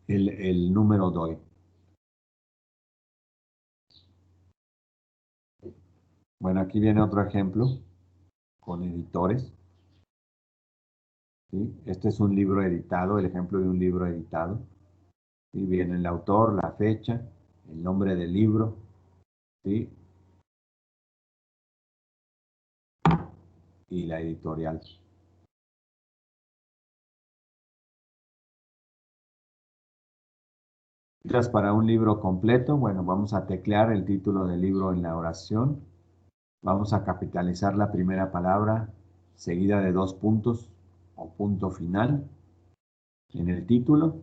el número DOI. Bueno, aquí viene otro ejemplo con editores. ¿Sí? Este es un libro editado, el ejemplo de un libro editado. ¿Sí? Viene el autor, la fecha, el nombre del libro, ¿sí? Y la editorial. Para un libro completo, bueno, vamos a teclear el título del libro en la oración. Vamos a capitalizar la primera palabra seguida de 2 puntos o punto final en el título.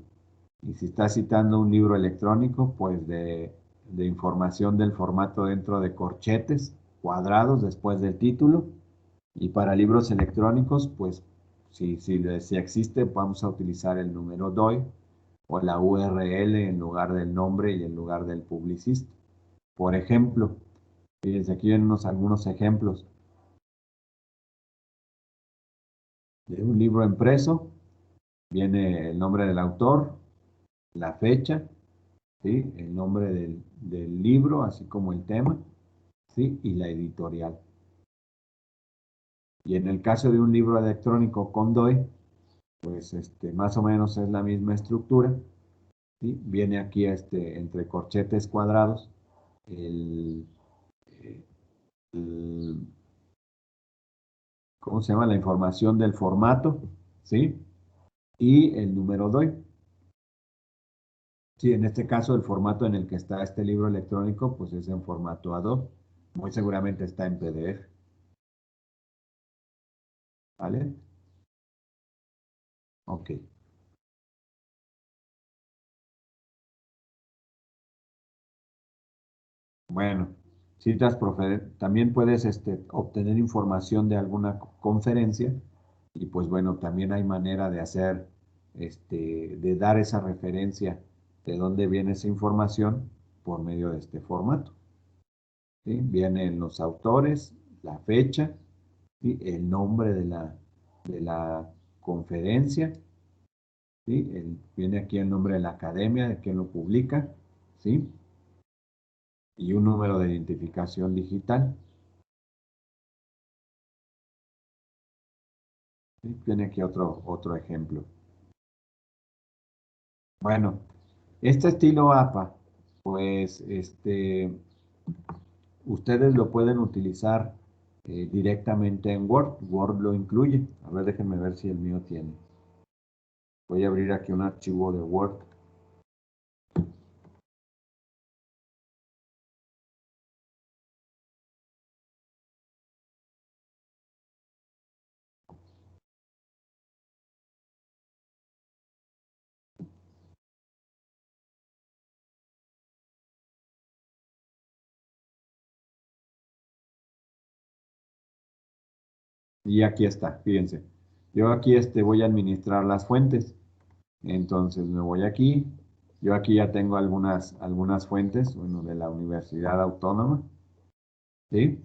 Y si está citando un libro electrónico, pues de información del formato dentro de corchetes cuadrados después del título. Y para libros electrónicos, pues si existe, vamos a utilizar el número DOI o la URL en lugar del nombre y en lugar del publicista. Por ejemplo, fíjense, aquí vienen algunos ejemplos de un libro impreso. Viene el nombre del autor, la fecha, ¿sí? El nombre del libro, así como el tema, ¿sí? Y la editorial. Y en el caso de un libro electrónico con DOI, pues más o menos es la misma estructura, ¿sí? Viene aquí entre corchetes cuadrados el, el- ¿cómo se llama? La información del formato, ¿sí? Y el número DOI. Sí, en este caso el formato en el que está este libro electrónico, pues es en formato Adobe. Muy seguramente está en PDF, ¿vale? Ok. Bueno, también puedes obtener información de alguna conferencia y pues bueno, también hay manera de hacer, de dar esa referencia de dónde viene esa información por medio de este formato. ¿Sí? Vienen los autores, la fecha, ¿sí? El nombre de la conferencia, ¿sí? Viene aquí el nombre de la academia, de quien lo publica, ¿sí? Y un número de identificación digital. ¿Sí? Viene aquí otro ejemplo. Bueno, este estilo APA, pues ustedes lo pueden utilizar directamente en Word. Word lo incluye. A ver, déjenme ver si el mío tiene. Voy a abrir aquí un archivo de Word. Y aquí está, fíjense. Yo aquí voy a administrar las fuentes. Entonces me voy aquí. Yo aquí ya tengo algunas fuentes, bueno, de la Universidad Autónoma. ¿Sí?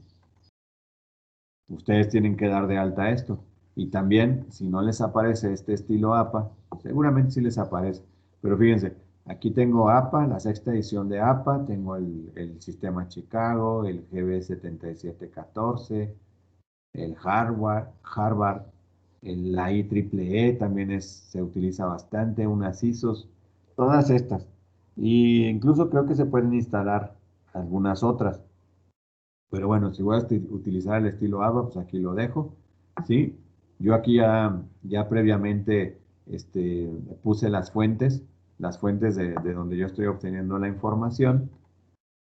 Ustedes tienen que dar de alta esto. Y también, si no les aparece este estilo APA, seguramente sí les aparece. Pero fíjense, aquí tengo APA, la sexta edición de APA, tengo el sistema Chicago, el GB 7714, el Harvard, la IEEE también se utiliza bastante, unas ISOs, todas estas. Y incluso creo que se pueden instalar algunas otras. Pero bueno, si voy a utilizar el estilo ABA, pues aquí lo dejo, ¿sí? Yo aquí ya previamente puse las fuentes de donde yo estoy obteniendo la información,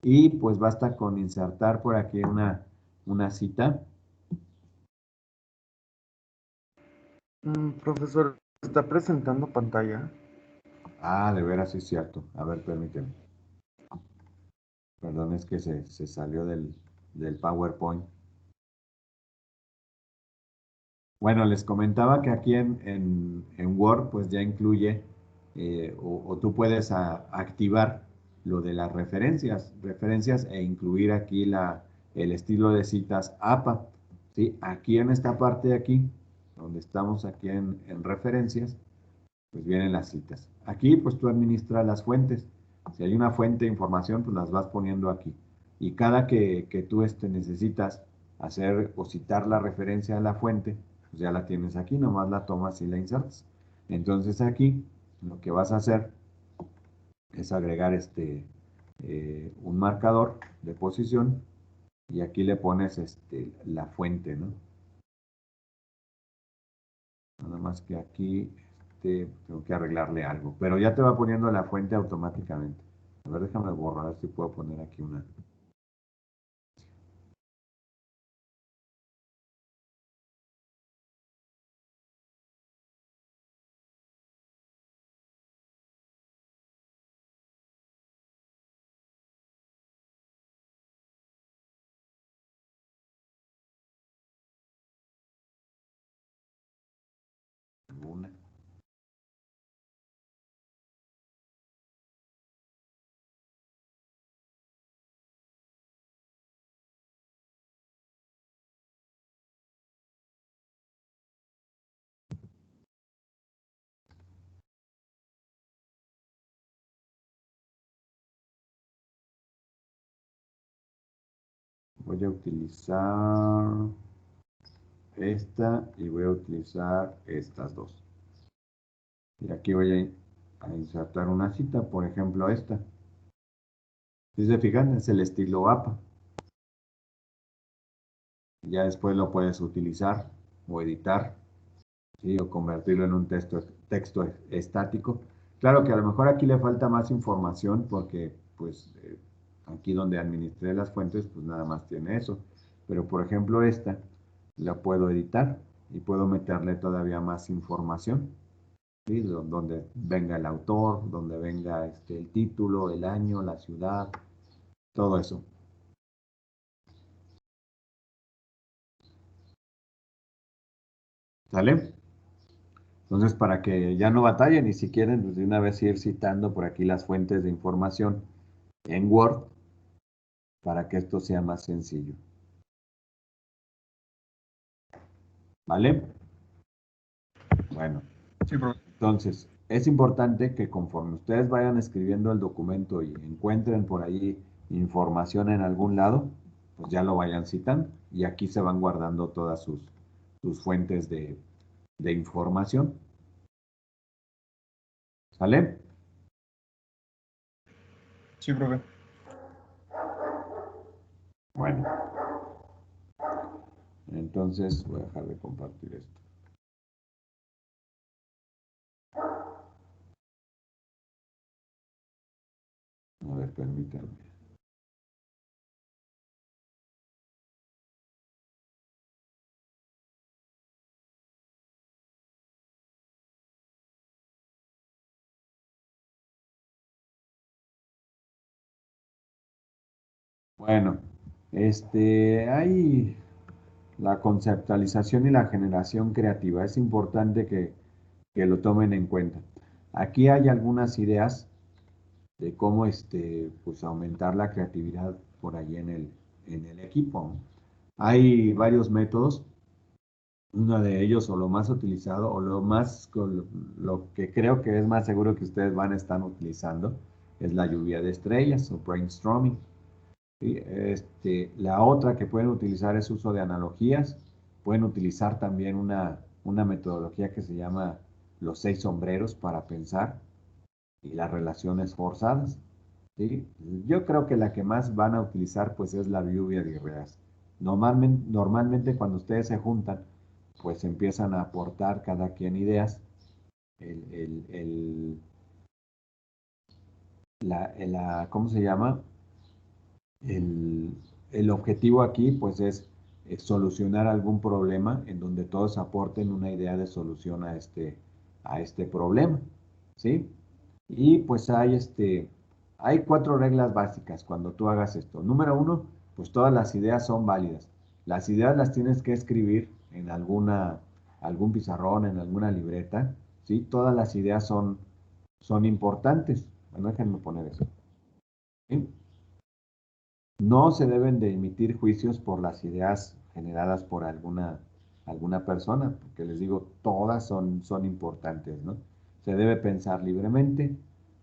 y pues basta con insertar por aquí una cita. Profesor, ¿está presentando pantalla? Ah, de veras sí es cierto. A ver, permíteme. Perdón, es que se salió del PowerPoint. Bueno, les comentaba que aquí en Word pues ya incluye o tú puedes activar lo de las referencias e incluir aquí el estilo de citas APA. ¿Sí? Aquí en esta parte de aquí, donde estamos aquí en referencias, pues vienen las citas. Aquí, pues tú administras las fuentes. Si hay una fuente de información, pues las vas poniendo aquí. Y cada que tú necesitas hacer o citar la referencia a la fuente, pues ya la tienes aquí, nomás la tomas y la insertas. Entonces aquí, lo que vas a hacer es agregar un marcador de posición y aquí le pones la fuente, ¿no? Nada más que aquí tengo que arreglarle algo, pero ya te va poniendo la fuente automáticamente. A ver, déjame borrar, a ver si puedo poner aquí una. Una. Voy a utilizar esta y voy a utilizar estas dos. Y aquí voy a insertar una cita, por ejemplo esta. Si se fijan, es el estilo APA. Ya después lo puedes utilizar o editar, ¿sí? O convertirlo en un texto estático. Claro que a lo mejor aquí le falta más información porque pues aquí donde administré las fuentes pues nada más tiene eso. Pero por ejemplo esta la puedo editar y puedo meterle todavía más información, ¿sí? Donde venga el autor, donde venga el título, el año, la ciudad, todo eso. ¿Sale? Entonces, para que ya no batallen y si quieren, pues de una vez ir citando por aquí las fuentes de información en Word para que esto sea más sencillo. ¿Vale? Bueno, Sí, profe. entonces es importante que conforme ustedes vayan escribiendo el documento y encuentren por ahí información en algún lado, pues ya lo vayan citando y aquí se van guardando todas sus fuentes de información. ¿Sale? Sí, profe. Bueno, entonces voy a dejar de compartir esto. A ver, permítanme. Bueno, hay la conceptualización y la generación creativa. Es importante que lo tomen en cuenta. Aquí hay algunas ideas de cómo pues aumentar la creatividad por ahí en el equipo. Hay varios métodos. Uno de ellos, o lo más utilizado, o lo que creo que es más seguro que ustedes van a estar utilizando, es la lluvia de estrellas o brainstorming. ¿Sí? La otra que pueden utilizar es uso de analogías. Pueden utilizar también una metodología que se llama los 6 sombreros para pensar y las relaciones forzadas. ¿Sí? Yo creo que la que más van a utilizar pues es la lluvia de ideas. Normalmente cuando ustedes se juntan, pues empiezan a aportar cada quien ideas. El, el, el, ¿Cómo se llama? El, el objetivo aquí, pues, es solucionar algún problema en donde todos aporten una idea de solución a este problema, ¿sí? Y pues hay 4 reglas básicas cuando tú hagas esto. Número 1, pues todas las ideas son válidas. Las ideas las tienes que escribir en algún pizarrón, en alguna libreta, ¿sí? Todas las ideas son importantes. Bueno, déjenme poner eso. ¿Sí? No se deben de emitir juicios por las ideas generadas por alguna persona, porque les digo, todas son importantes, ¿no? O se debe pensar libremente.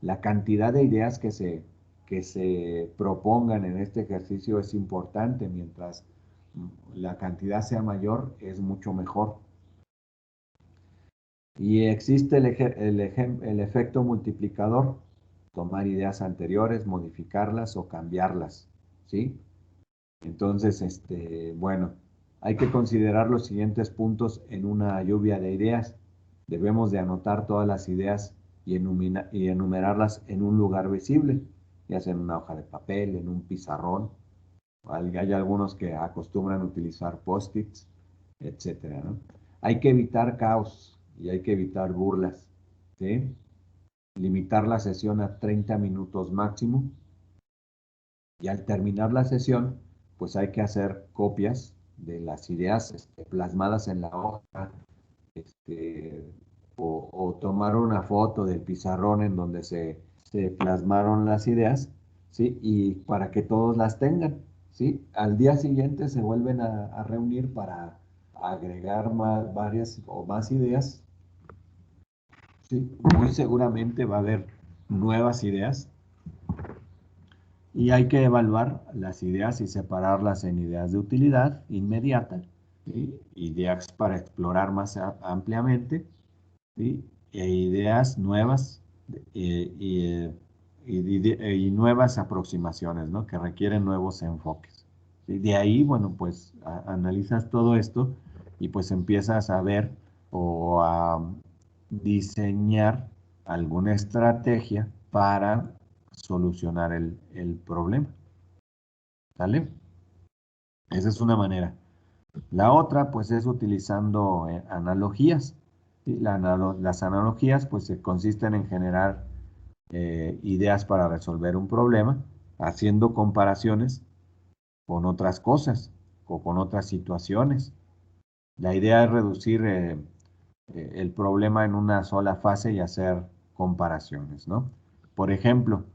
La cantidad de ideas que se propongan en este ejercicio es importante. Mientras la cantidad sea mayor, es mucho mejor. Y existe el efecto multiplicador, tomar ideas anteriores, modificarlas o cambiarlas, ¿sí? Entonces, bueno, hay que considerar los siguientes puntos en una lluvia de ideas. Debemos de anotar todas las ideas y enumerarlas en un lugar visible, ya sea en una hoja de papel, en un pizarrón. Hay algunos que acostumbran utilizar post-its, etcétera, ¿no? Hay que evitar caos y hay que evitar burlas, ¿sí? Limitar la sesión a 30 minutos máximo y al terminar la sesión, pues hay que hacer copias de las ideas plasmadas en la hoja, o tomar una foto del pizarrón en donde se plasmaron las ideas, ¿sí? Y para que todos las tengan, ¿sí? Al día siguiente se vuelven a reunir para agregar varias o más ideas, ¿sí? Muy seguramente va a haber nuevas ideas y hay que evaluar las ideas y separarlas en ideas de utilidad inmediata, ¿sí? Ideas para explorar más ampliamente, ¿sí? E ideas nuevas y nuevas aproximaciones, ¿no? Que requieren nuevos enfoques. ¿Sí? De ahí, bueno, pues analizas todo esto y pues empiezas a ver o a diseñar alguna estrategia para solucionar el problema. ¿Sale? Esa es una manera. La otra, pues, es utilizando analogías. ¿Sí? Las analogías, pues, consisten en generar ideas para resolver un problema, haciendo comparaciones con otras cosas o con otras situaciones. La idea es reducir el problema en una sola fase y hacer comparaciones, ¿no? Por ejemplo,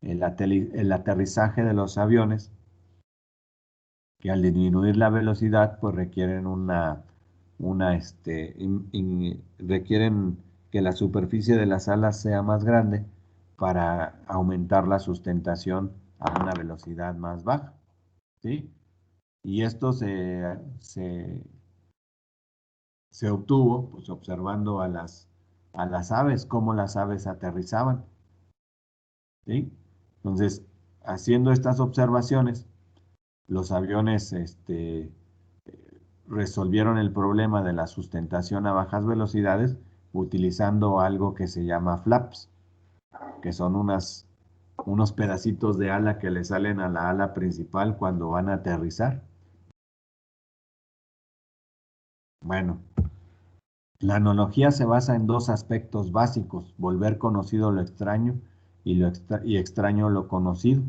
el aterrizaje de los aviones, que al disminuir la velocidad, pues requieren requieren que la superficie de las alas sea más grande para aumentar la sustentación a una velocidad más baja, ¿sí? Y esto se obtuvo, pues, observando a las aves, cómo las aves aterrizaban, ¿sí? Entonces, haciendo estas observaciones, los aviones, resolvieron el problema de la sustentación a bajas velocidades utilizando algo que se llama flaps, que son unos pedacitos de ala que le salen a la ala principal cuando van a aterrizar. Bueno, la analogía se basa en dos aspectos básicos: volver conocido lo extraño y extraño lo conocido.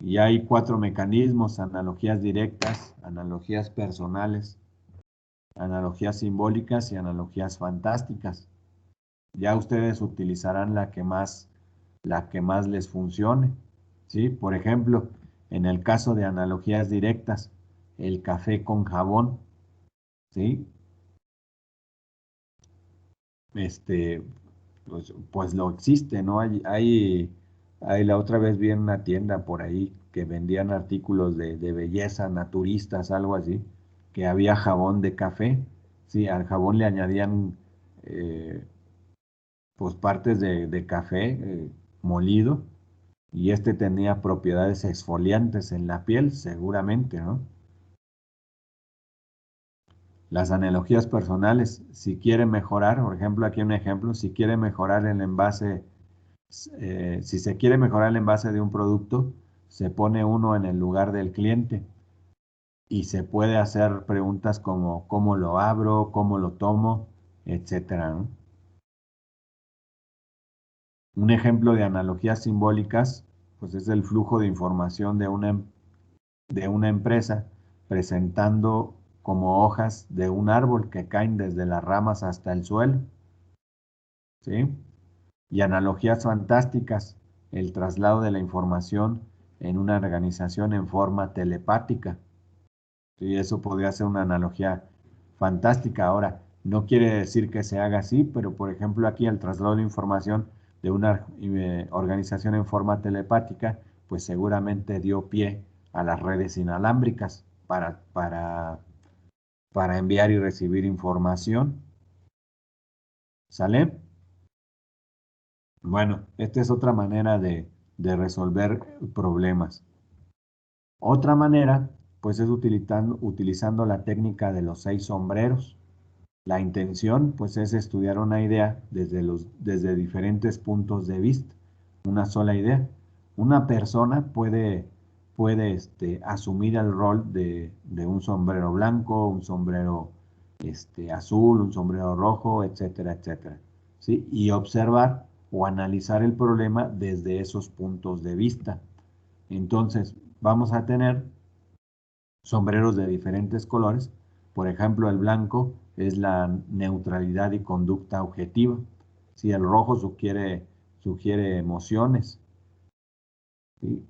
Y hay 4 mecanismos: analogías directas, analogías personales, analogías simbólicas y analogías fantásticas. Ya ustedes utilizarán la que más les funcione, ¿sí? Por ejemplo, en el caso de analogías directas, el café con jabón, ¿sí? Este, pues lo existe, ¿no? La otra vez vi en una tienda por ahí que vendían artículos de belleza, naturistas, algo así, que había jabón de café, sí, al jabón le añadían pues partes de café molido, y tenía propiedades exfoliantes en la piel, seguramente, ¿no? Las analogías personales, si quiere mejorar, por ejemplo, aquí un ejemplo, si quiere mejorar el envase, si se quiere mejorar el envase de un producto, se pone uno en el lugar del cliente y se puede hacer preguntas como cómo lo abro, cómo lo tomo, etcétera, ¿no? Un ejemplo de analogías simbólicas, pues es el flujo de información de una empresa presentando como hojas de un árbol que caen desde las ramas hasta el suelo, ¿sí? Y analogías fantásticas, el traslado de la información en una organización en forma telepática, ¿sí? Eso podría ser una analogía fantástica. Ahora, No quiere decir que se haga así, pero por ejemplo aquí el traslado de información de una organización en forma telepática, pues seguramente dio pie a las redes inalámbricas para enviar y recibir información. ¿Sale? Bueno, esta es otra manera de resolver problemas. Otra manera, pues es utilizando la técnica de los 6 sombreros. La intención, pues, es estudiar una idea desde diferentes puntos de vista, una sola idea. Una persona puede asumir el rol de un sombrero blanco, un sombrero azul, un sombrero rojo, etcétera, etcétera, ¿sí? Y observar o analizar el problema desde esos puntos de vista. Entonces, vamos a tener sombreros de diferentes colores. Por ejemplo, el blanco es la neutralidad y conducta objetiva. Si el rojo sugiere emociones, ¿sí?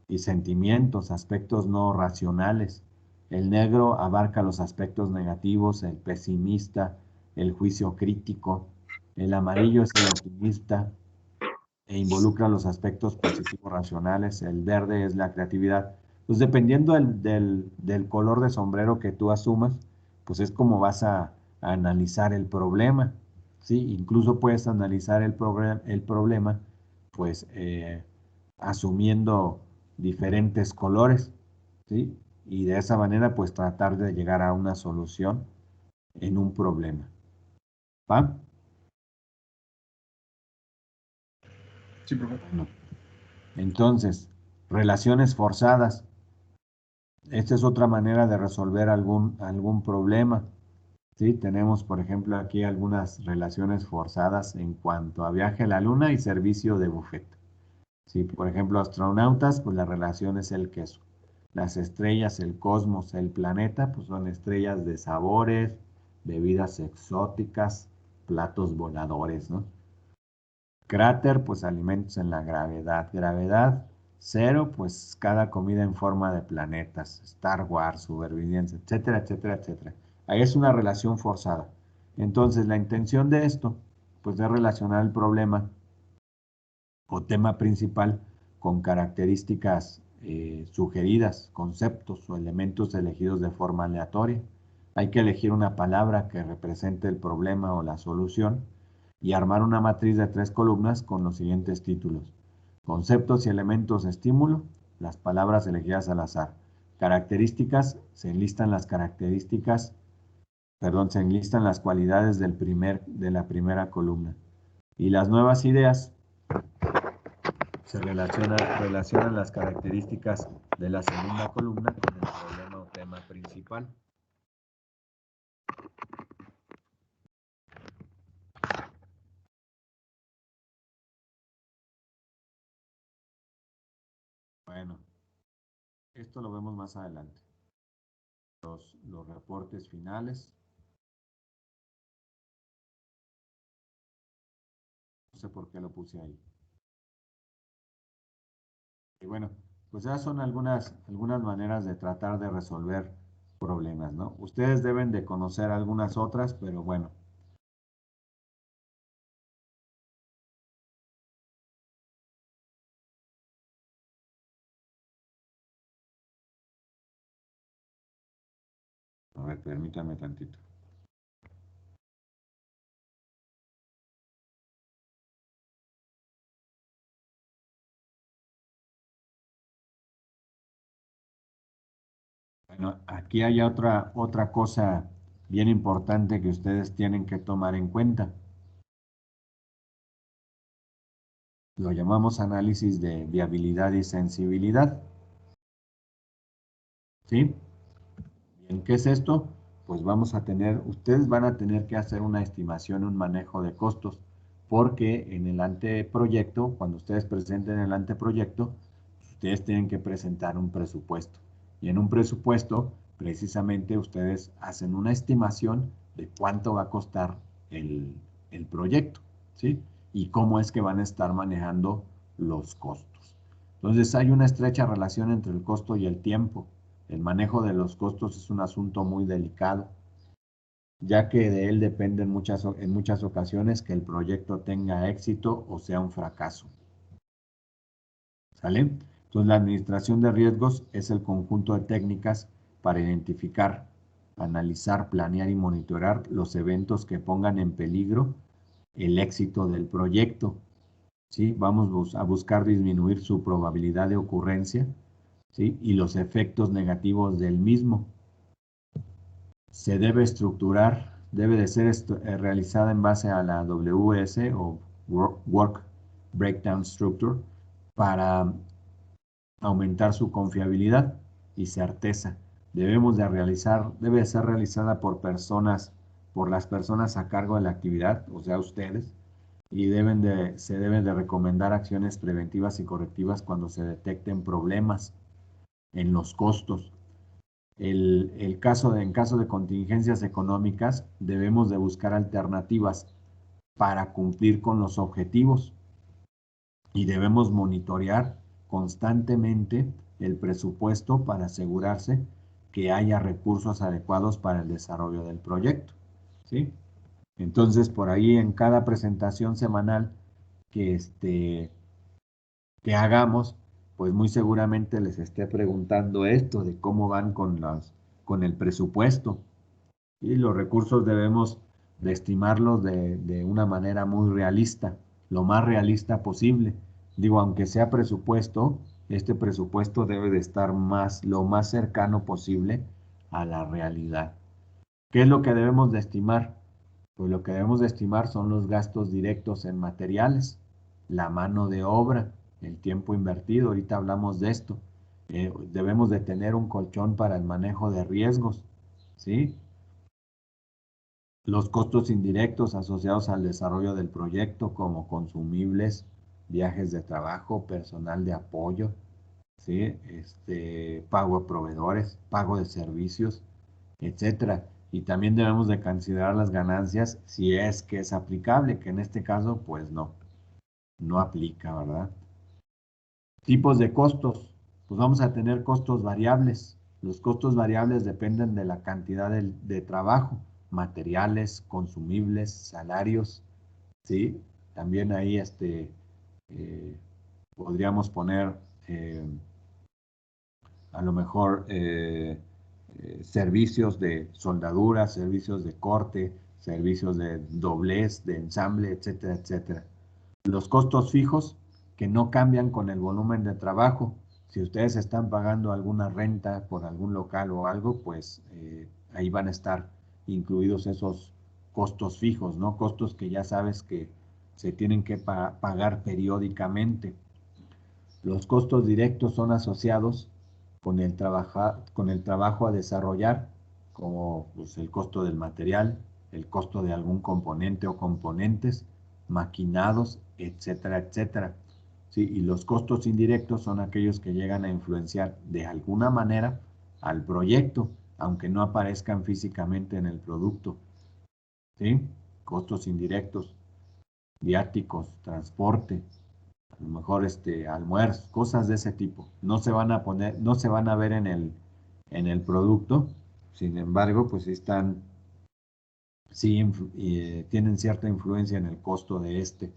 Y sentimientos, aspectos no racionales. El negro abarca los aspectos negativos, el pesimista, el juicio crítico. El amarillo es el optimista e involucra los aspectos positivos racionales. El verde es la creatividad. Pues dependiendo del color de sombrero que tú asumas, pues es como vas a analizar el problema, ¿sí? Incluso puedes analizar el problema, pues asumiendo diferentes colores, ¿sí? Y de esa manera, pues tratar de llegar a una solución en un problema, ¿va? Sí, profe. Bueno, entonces, relaciones forzadas. Esta es otra manera de resolver algún problema. ¿Sí? Tenemos, por ejemplo, aquí algunas relaciones forzadas en cuanto a viaje a la luna y servicio de buffet. ¿Sí? Por ejemplo, astronautas, pues la relación es el queso. Las estrellas, el cosmos, el planeta, pues son estrellas de sabores, bebidas exóticas, platos voladores, ¿no? Cráter, pues alimentos en la gravedad. Gravedad, cero, pues cada comida en forma de planetas. Star Wars, supervivencia, etcétera, etcétera, etcétera. Ahí es una relación forzada. Entonces, la intención de esto, pues es relacionar el problema o tema principal con características sugeridas, conceptos o elementos elegidos de forma aleatoria. Hay que elegir una palabra que represente el problema o la solución y armar una matriz de 3 columnas con los siguientes títulos: conceptos y elementos de estímulo, las palabras elegidas al azar. Características, se enlistan las cualidades de la primera columna. Y las nuevas ideas, relacionan las características de la segunda columna con el problema o tema principal. Bueno, esto lo vemos más adelante. Los reportes finales. No sé por qué lo puse ahí. Y bueno, pues esas son algunas maneras de tratar de resolver problemas, ¿no? Ustedes deben de conocer algunas otras, pero bueno. A ver, permítanme tantito. Bueno, aquí hay otra cosa bien importante que ustedes tienen que tomar en cuenta. Lo llamamos análisis de viabilidad y sensibilidad. ¿Sí? Bien, ¿qué es esto? Pues ustedes van a tener que hacer una estimación, un manejo de costos, porque en el anteproyecto, cuando ustedes presenten el anteproyecto, ustedes tienen que presentar un presupuesto. Y en un presupuesto, precisamente, ustedes hacen una estimación de cuánto va a costar el proyecto, ¿sí? Y cómo es que van a estar manejando los costos. Entonces, hay una estrecha relación entre el costo y el tiempo. El manejo de los costos es un asunto muy delicado. ya que de él depende en muchas ocasiones que el proyecto tenga éxito o sea un fracaso. ¿Sale? Entonces, la administración de riesgos es el conjunto de técnicas para identificar, analizar, planear y monitorear los eventos que pongan en peligro el éxito del proyecto. ¿Sí? Vamos a buscar disminuir su probabilidad de ocurrencia, ¿sí? Y los efectos negativos del mismo. Se debe estructurar, debe de ser realizada en base a la WS o Work Breakdown Structure para aumentar su confiabilidad y certeza. Debe ser realizada por las personas a cargo de la actividad, o sea, ustedes, y se deben de recomendar acciones preventivas y correctivas cuando se detecten problemas en los costos. En caso de contingencias económicas, debemos de buscar alternativas para cumplir con los objetivos y debemos monitorear constantemente el presupuesto para asegurarse que haya recursos adecuados para el desarrollo del proyecto, ¿sí? Entonces, por ahí en cada presentación semanal que hagamos, pues muy seguramente les esté preguntando esto de cómo van con el presupuesto. Y los recursos debemos de estimarlos de una manera muy realista, lo más realista posible. Digo, aunque sea presupuesto, este presupuesto debe de estar lo más cercano posible a la realidad. ¿Qué es lo que debemos de estimar? Pues lo que debemos de estimar son los gastos directos en materiales, la mano de obra, el tiempo invertido. Ahorita hablamos de esto. Debemos de tener un colchón para el manejo de riesgos, ¿sí? Los costos indirectos asociados al desarrollo del proyecto, como consumibles, viajes de trabajo, personal de apoyo, ¿sí? Pago a proveedores, pago de servicios, etcétera. Y también debemos de considerar las ganancias si es que es aplicable, que en este caso, pues no aplica, ¿verdad? Tipos de costos. Pues vamos a tener costos variables. Los costos variables dependen de la cantidad de trabajo, materiales, consumibles, salarios, ¿sí? También ahí eh, podríamos poner a lo mejor servicios de soldadura, servicios de corte, servicios de doblez, de ensamble, etcétera, etcétera. Los costos fijos que no cambian con el volumen de trabajo. Si ustedes están pagando alguna renta por algún local o algo, pues ahí van a estar incluidos esos costos fijos, ¿no? Costos que ya sabes que se tienen que pagar periódicamente. Los costos directos son asociados con el trabajo a desarrollar, como pues, el costo del material, el costo de algún componente o componentes, maquinados, etcétera, etcétera. ¿Sí? Y los costos indirectos son aquellos que llegan a influenciar de alguna manera al proyecto, aunque no aparezcan físicamente en el producto. ¿Sí? Costos indirectos, viáticos, transporte, a lo mejor almuerzo, cosas de ese tipo. No se van a ver en el producto, sin embargo, pues sí tienen cierta influencia en el costo de este.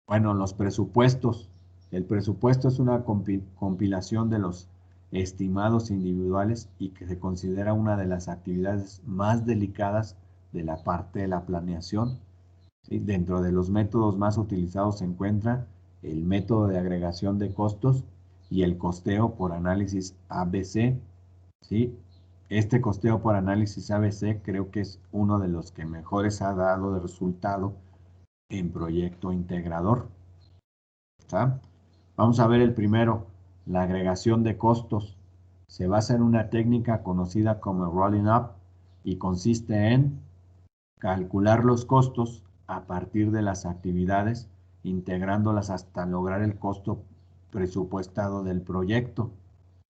Bueno, los presupuestos. El presupuesto es una compilación de los estimados individuales y que se considera una de las actividades más delicadas de la parte de la planeación. ¿Sí? Dentro de los métodos más utilizados se encuentra el método de agregación de costos y el costeo por análisis ABC. ¿Sí? Este costeo por análisis ABC creo que es uno de los que mejores ha dado de resultado en proyecto integrador. ¿Está? Vamos a ver el primero, la agregación de costos. Se basa en una técnica conocida como rolling up y consiste en calcular los costos a partir de las actividades, integrándolas hasta lograr el costo presupuestado del proyecto.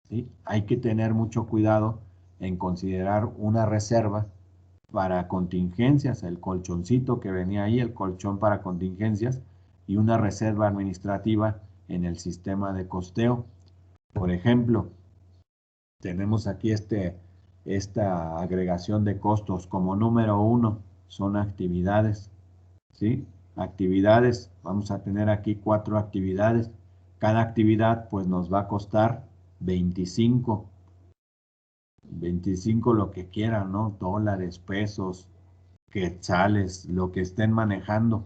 ¿Sí? Hay que tener mucho cuidado en considerar una reserva para contingencias, el colchoncito que venía ahí, el colchón para contingencias, y una reserva administrativa en el sistema de costeo. Por ejemplo, tenemos aquí esta agregación de costos. Como número 1 son actividades, ¿sí? Actividades, vamos a tener aquí 4 actividades. Cada actividad pues nos va a costar 25 lo que quieran, ¿no? Dólares, pesos, quetzales, lo que estén manejando,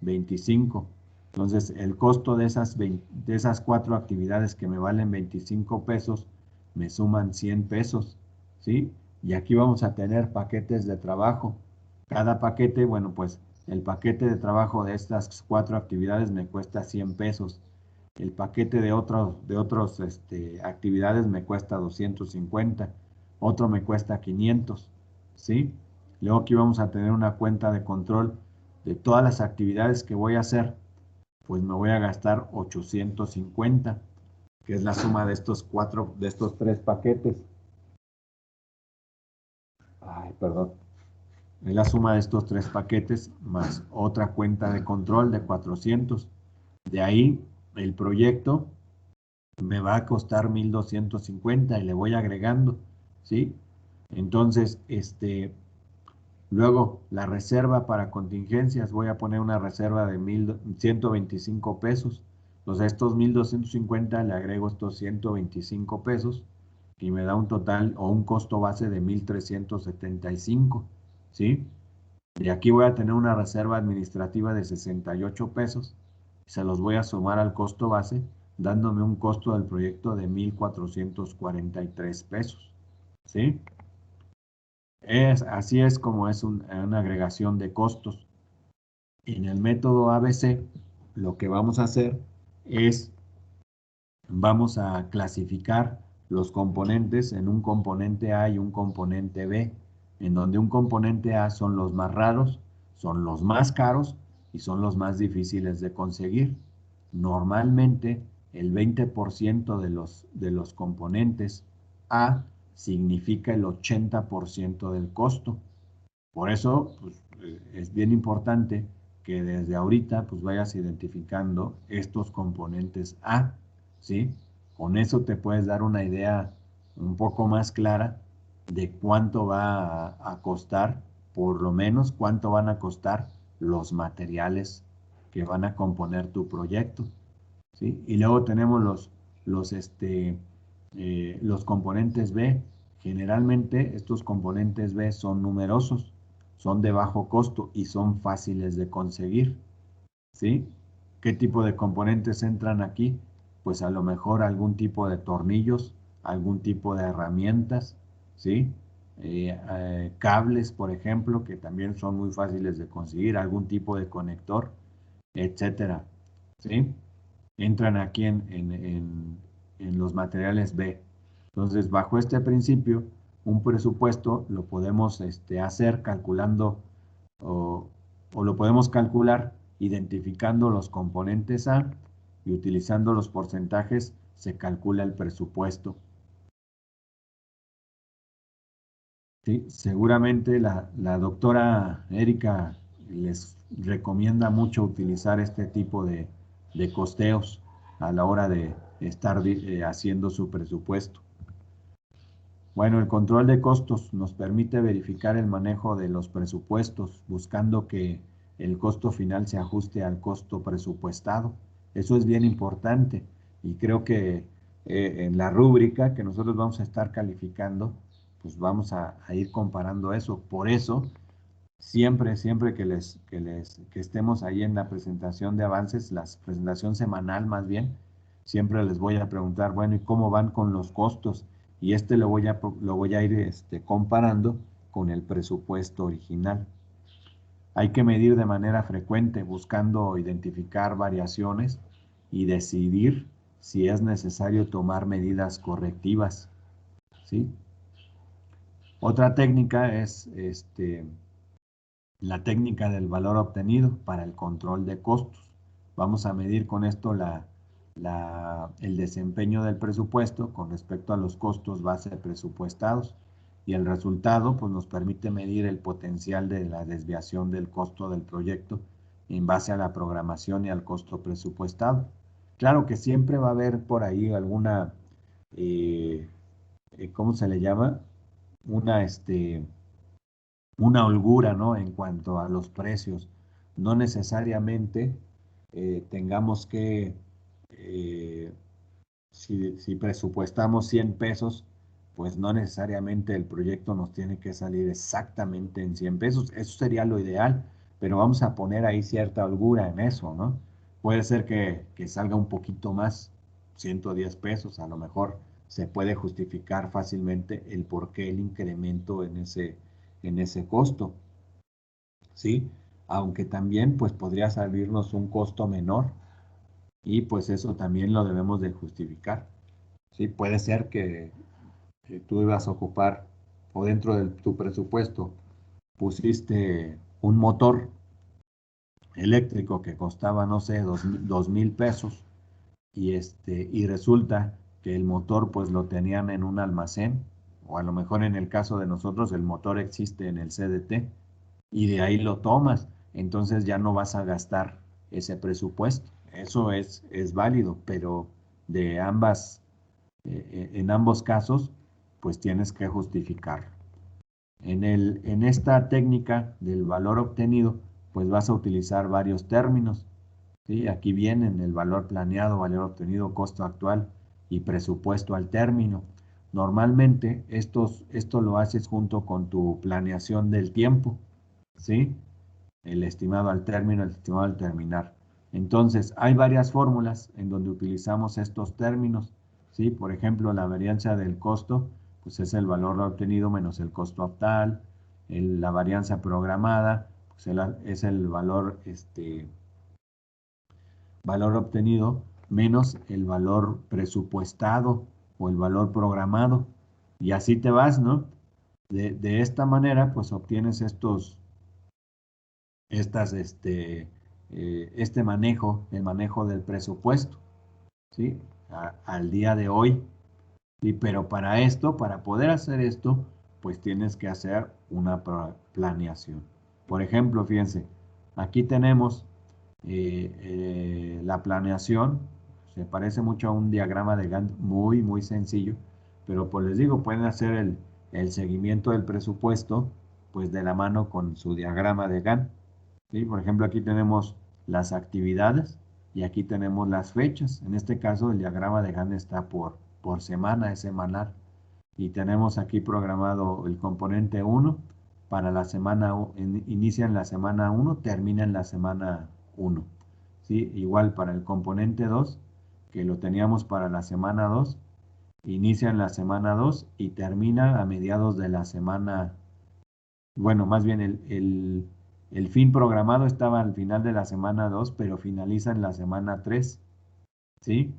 25. Entonces, el costo de esas 4 actividades que me valen 25 pesos, me suman 100 pesos, ¿sí? Y aquí vamos a tener paquetes de trabajo. Cada paquete, bueno, pues el paquete de trabajo de estas 4 actividades me cuesta 100 pesos. El paquete de otras actividades me cuesta 250. Otro me cuesta 500, ¿sí? Luego aquí vamos a tener una cuenta de control de todas las actividades que voy a hacer. Pues me voy a gastar 850, que es la suma de estos 3 paquetes. Ay, perdón. Es la suma de estos 3 paquetes más otra cuenta de control de 400. De ahí el proyecto me va a costar 1250 y le voy agregando, ¿sí? Entonces, luego la reserva para contingencias, voy a poner una reserva de 125 pesos. Entonces, a estos 1250 le agrego estos 125 pesos y me da un total o un costo base de 1375, ¿sí? Y aquí voy a tener una reserva administrativa de 68 pesos. Se los voy a sumar al costo base, dándome un costo del proyecto de 1443 pesos, ¿sí? Así es como es una agregación de costos. En el método ABC, lo que vamos a hacer es, vamos a clasificar los componentes en un componente A y un componente B, en donde un componente A son los más raros, son los más caros y son los más difíciles de conseguir. Normalmente, el 20% de los componentes A significa el 80% del costo. Por eso, pues, es bien importante que desde ahorita pues vayas identificando estos componentes A, ¿sí? Con eso te puedes dar una idea un poco más clara de cuánto va a costar, por lo menos cuánto van a costar los materiales que van a componer tu proyecto, ¿sí? Y luego tenemos los componentes B. Generalmente estos componentes B son numerosos, son de bajo costo y son fáciles de conseguir, ¿sí? ¿Qué tipo de componentes entran aquí? Pues a lo mejor algún tipo de tornillos, algún tipo de herramientas, ¿sí? Cables, por ejemplo, que también son muy fáciles de conseguir, algún tipo de conector, etcétera, ¿sí? Entran aquí en los materiales B. Entonces, bajo este principio, un presupuesto lo podemos hacer calculando o, o lo podemos calcular identificando los componentes A y utilizando los porcentajes se calcula el presupuesto. ¿Sí? Seguramente la doctora Erika les recomienda mucho utilizar este tipo de costeos a la hora de estar haciendo su presupuesto. Bueno, el control de costos nos permite verificar el manejo de los presupuestos, buscando que el costo final se ajuste al costo presupuestado. Eso es bien importante y creo que en la rúbrica que nosotros vamos a estar calificando, pues vamos a ir comparando eso. Por eso, siempre que estemos ahí en la presentación de avances, la presentación semanal más bien, siempre les voy a preguntar, bueno, ¿y cómo van con los costos? Y lo voy a ir comparando con el presupuesto original. Hay que medir de manera frecuente, buscando identificar variaciones y decidir si es necesario tomar medidas correctivas, ¿sí? Otra técnica es la técnica del valor obtenido para el control de costos. Vamos a medir con esto el desempeño del presupuesto con respecto a los costos base presupuestados y el resultado pues, nos permite medir el potencial de la desviación del costo del proyecto en base a la programación y al costo presupuestado. Claro que siempre va a haber por ahí alguna, ¿cómo se le llama? una, una holgura, ¿no? En cuanto a los precios. No necesariamente tengamos que, si presupuestamos 100 pesos, pues no necesariamente el proyecto nos tiene que salir exactamente en 100 pesos. Eso sería lo ideal, pero vamos a poner ahí cierta holgura en eso, ¿no? Puede ser que salga un poquito más, 110 pesos, a lo mejor se puede justificar fácilmente el por qué el incremento en ese costo, ¿sí? Aunque también pues podría salirnos un costo menor y pues eso también lo debemos de justificar, ¿sí? Puede ser que tú ibas a ocupar o dentro de tu presupuesto pusiste un motor eléctrico que costaba, no sé, 2,000 pesos y resulta que el motor pues lo tenían en un almacén o a lo mejor en el caso de nosotros el motor existe en el CDT y de ahí lo tomas, entonces ya no vas a gastar ese presupuesto. Eso es válido, pero de en ambos casos, pues tienes que justificar. En esta técnica del valor obtenido, pues vas a utilizar varios términos, ¿sí? Aquí vienen el valor planeado, valor obtenido, costo actual y presupuesto al término. Normalmente esto lo haces junto con tu planeación del tiempo, ¿sí? El estimado al término, el estimado al terminar. Entonces, hay varias fórmulas en donde utilizamos estos términos, ¿sí? Por ejemplo, la varianza del costo, pues es el valor obtenido menos el costo actual. La varianza programada, pues es el valor, valor obtenido menos el valor presupuestado o el valor programado. Y así te vas, ¿no? De esta manera, pues obtienes este manejo, el manejo del presupuesto, ¿sí? Al día de hoy. Sí, pero para esto, para poder hacer esto, pues tienes que hacer una planeación. Por ejemplo, fíjense, aquí tenemos la planeación, se parece mucho a un diagrama de Gantt muy, muy sencillo, pero pues les digo, pueden hacer el seguimiento del presupuesto, pues de la mano con su diagrama de Gantt. ¿Sí? Por ejemplo, aquí tenemos las actividades y aquí tenemos las fechas. En este caso, el diagrama de Gantt está por semana, es semanal. Y tenemos aquí programado el componente 1 para la semana, inicia en la semana 1, termina en la semana 1. ¿Sí? Igual para el componente 2, que lo teníamos para la semana 2, inicia en la semana 2 y termina a mediados de la semana, bueno, más bien el fin programado estaba al final de la semana 2, pero finaliza en la semana 3, ¿sí?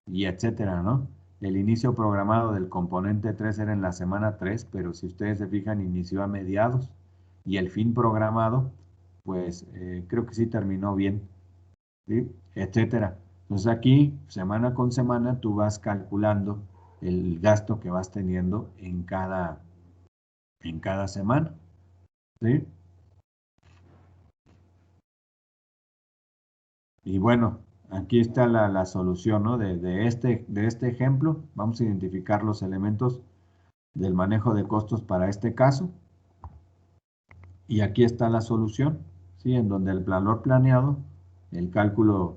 Y etcétera, ¿no? El inicio programado del componente 3 era en la semana 3, pero si ustedes se fijan, inició a mediados. Y el fin programado, pues creo que sí terminó bien, ¿sí? Etcétera. Entonces aquí, semana con semana, tú vas calculando el gasto que vas teniendo en cada semana, ¿sí? Y bueno, aquí está la solución, ¿no? De este ejemplo, vamos a identificar los elementos del manejo de costos para este caso. Y aquí está la solución, ¿sí? En donde el valor planeado, el cálculo,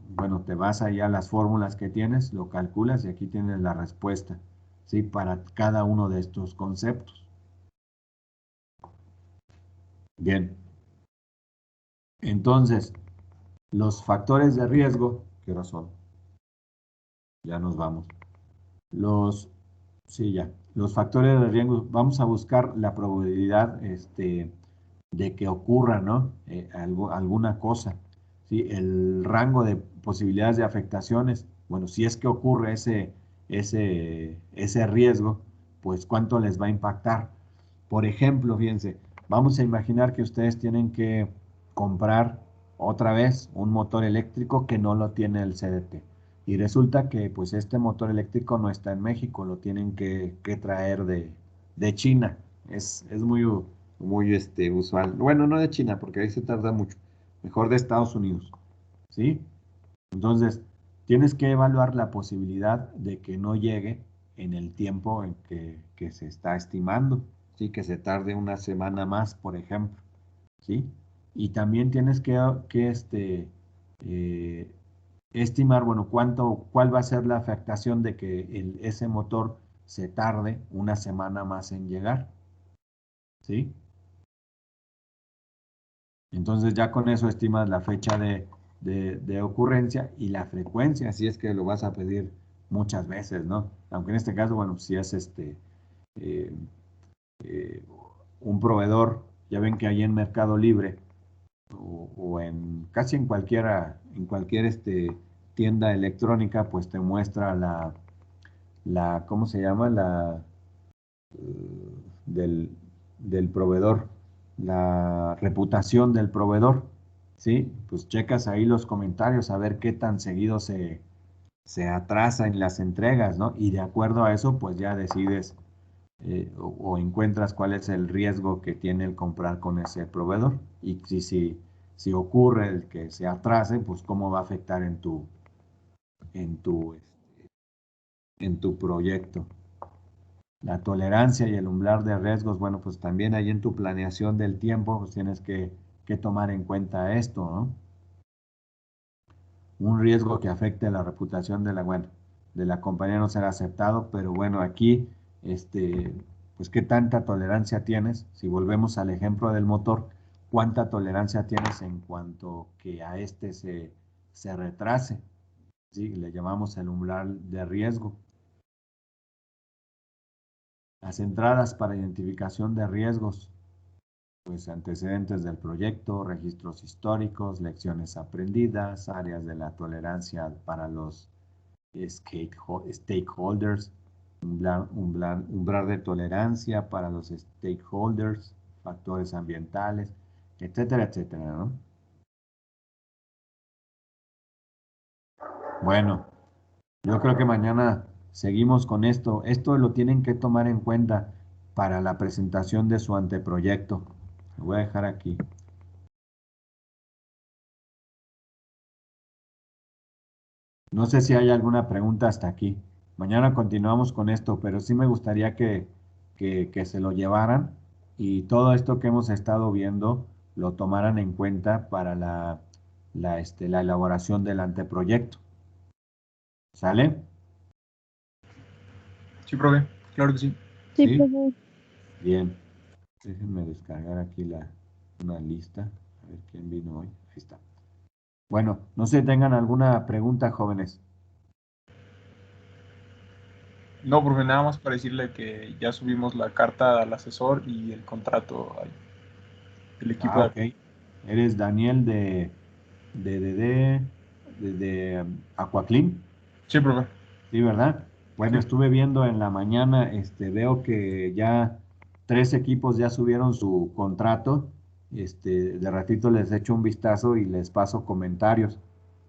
bueno, te vas allá a las fórmulas que tienes, lo calculas y aquí tienes la respuesta, ¿sí? Para cada uno de estos conceptos. Bien, entonces, los factores de riesgo, ¿qué hora son? Ya nos vamos. Los, sí, ya. Los factores de riesgo, vamos a buscar la probabilidad, de que ocurra, ¿no? Alguna cosa, ¿sí? El rango de posibilidades de afectaciones, bueno, si es que ocurre ese riesgo, pues cuánto les va a impactar. Por ejemplo, fíjense, vamos a imaginar que ustedes tienen que comprar otra vez un motor eléctrico que no lo tiene el CDT. Y resulta que pues este motor eléctrico no está en México, lo tienen que traer de China. Es muy usual. Bueno, no de China, porque ahí se tarda mucho. Mejor de Estados Unidos, ¿sí? Entonces, tienes que evaluar la posibilidad de que no llegue en el tiempo en que se está estimando, ¿sí? Que se tarde una semana más, por ejemplo, ¿sí? Y también tienes que eh, estimar, bueno, cuál va a ser la afectación de que ese motor se tarde una semana más en llegar, ¿sí? Entonces ya con eso estimas la fecha de ocurrencia y la frecuencia, si es que lo vas a pedir muchas veces, ¿no? Aunque en este caso, bueno, si es eh, eh, un proveedor, ya ven que ahí en Mercado Libre o en casi en cualquier tienda electrónica, pues te muestra ¿cómo se llama? Del, del proveedor, la reputación del proveedor, ¿sí? Pues checas ahí los comentarios a ver qué tan seguido se atrasa en las entregas, ¿no? Y de acuerdo a eso, pues ya decides o encuentras cuál es el riesgo que tiene el comprar con ese proveedor. Y si ocurre el que se atrase, pues cómo va a afectar en tu, en tu proyecto. La tolerancia y el umbral de riesgos, bueno, pues también ahí en tu planeación del tiempo, pues tienes que tomar en cuenta esto, ¿no? Un riesgo que afecte la reputación bueno, de la compañía no será aceptado, pero bueno, aquí, pues qué tanta tolerancia tienes, si volvemos al ejemplo del motor, cuánta tolerancia tienes en cuanto que a se retrase, ¿sí? Le llamamos el umbral de riesgo. Las entradas para identificación de riesgos, pues antecedentes del proyecto, registros históricos, lecciones aprendidas, áreas de la tolerancia para los stakeholders, umbral de tolerancia para los stakeholders, factores ambientales, etcétera, etcétera, ¿no? Bueno, yo creo que mañana seguimos con esto. Esto lo tienen que tomar en cuenta para la presentación de su anteproyecto. Lo voy a dejar aquí. No sé si hay alguna pregunta hasta aquí. Mañana continuamos con esto, pero sí me gustaría que se lo llevaran y todo esto que hemos estado viendo lo tomaran en cuenta para la elaboración del anteproyecto. ¿Sale? Sí, profe, claro que sí. Sí, ¿Sí? profe. Bien. Déjenme descargar aquí una lista. A ver quién vino hoy. Ahí está. Bueno, no sé, tengan alguna pregunta, jóvenes. No, profe, nada más para decirle que ya subimos la carta al asesor y el contrato al equipo Ah, de... ok. Eres Daniel de Aquaclean. Sí, profe. Sí, ¿verdad? Bueno, Sí. estuve viendo en la mañana, veo que ya 3 equipos ya subieron su contrato. De ratito les echo un vistazo y les paso comentarios.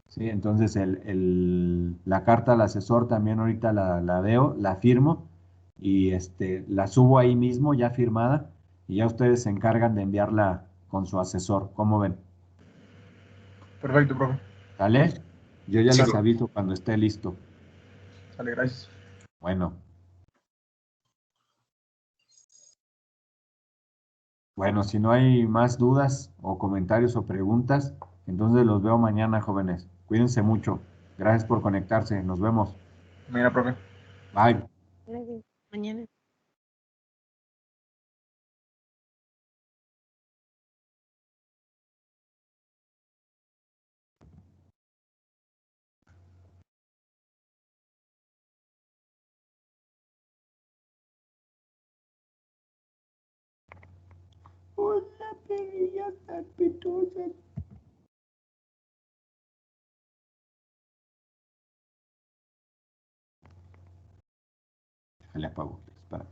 Sí, entonces la carta al asesor también ahorita la veo, la firmo y la subo ahí mismo ya firmada y ya ustedes se encargan de enviarla con su asesor. ¿Cómo ven? Perfecto, profe. ¿Sale? Yo ya Sí, les profe. aviso cuando esté listo. Sale, gracias. Bueno. Bueno, si no hay más dudas o comentarios o preguntas, entonces los veo mañana, jóvenes. Cuídense mucho. Gracias por conectarse. Nos vemos. Mira, profe. Bye. Gracias. Mañana. Hola, perrillas tan pitosas. Déjale apago. Espérame.